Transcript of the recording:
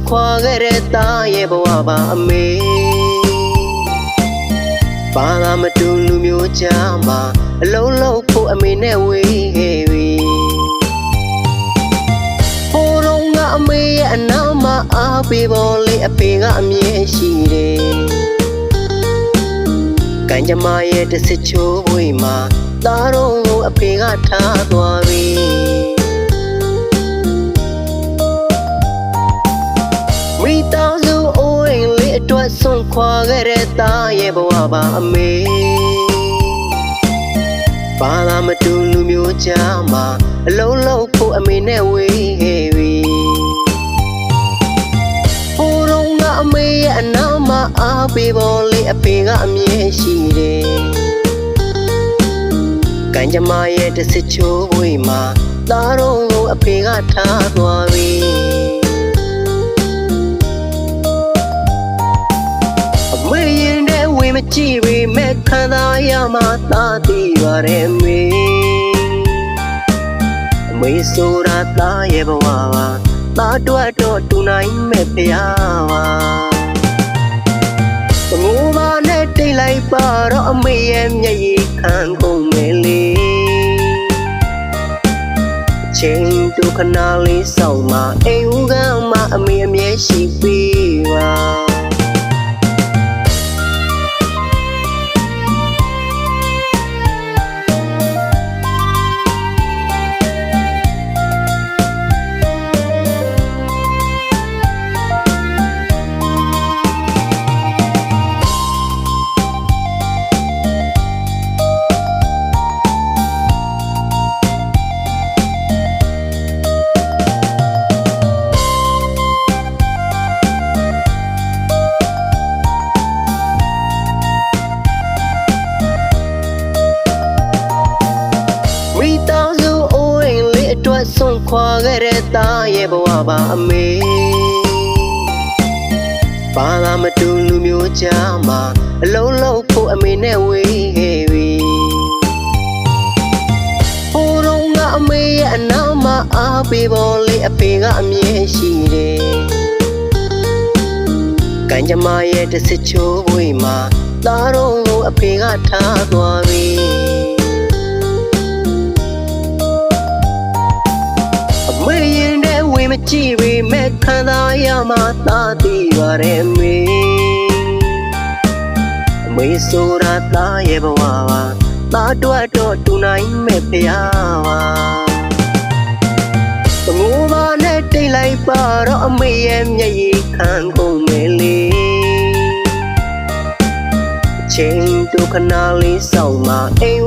ခွာခဲ့တဲ့သားရဲ့ဘဝပါအမေဘာသာမတူလူမျိုးကြားမှာအလုံးလုံးဖို့အမေနဲ့ဝေးခဲ့ပြီဟိုတော့ငါအမေရဲ့အနာမှာအားပေးပေါ်လေအဖေကအမြဲရှိတယ်ကံကြမ္မာရဲ့တစ်စစ်ချိုးဝေးမှာသားတော်ကိုအဖေကထားသွားပြီမိသားစုအိုးအိမ်လေးအတွက်ဆွန့်ခွာခဲ့တဲ့သားရဲ့ဘဝပါအမေဘာသာမတူလူမျိုးကြားမှာအလုံးလုံးဖို့အမေနဲ့ဝေးခဲ့ပြီဟိုတော့ငါအမေရဲ့အနာမှာအားပေးပေါ်လေအဖေကအမြဲရှိတယ်ကံကြမ္မာရဲ့တစ်စစ်ချိုးဝေးမှာသားတော်ကိုအဖေကထားသွားပြီအမေရင်တဲ့ဝေမကြည့်ပေမဲ့ခံစားရမှသာသိပါတယ်မေအမေဆိုတာသားရဲ့ဘဝပါသားတို့တော့တူနိုင်မဲ့ဖျားပါငိုပါနဲ့တိတ်လိုက်ပါတော့အမေရဲ့မျက်ရည်ခံကုန်မယ်လေချိန်တို့ခဏလေးစောင့်မှအိမ်ဦးကမှအမေအမြဲရှိပေးပါဆွန့်ခွာခဲ့တဲ့သားရဲ့ဘဝပါအမေဘာသာမတူလူမျိုးကြားမှာအလုံးလုံးဖို့အမေနဲ့ဝေးခဲ့ပြီဟိုတော့ငါအမေရဲ့အနာမှာအားပေးပေါ်လေအဖေကအမြဲရှိတယ်ကံကြမ္မာရဲ့တစ်စစ်ချိုးဝေးမှာသားတော်ကိုအဖေကထားသွားပြီမကြည့်ပေမဲ့ခံစားရမှသာသိပါတယ်မေအမေဆိုတာသားရဲ့ဘဝပါသားတို့တော့တူနိုင်မဲ့ဖျားပါငိုပါနဲ့တိတ်လိုက်ပါတော့အမေရဲ့မျက်ရည်ခံကုန်မယ်လေချိန်တို့ခဏလေးစောင့်မှအိမ်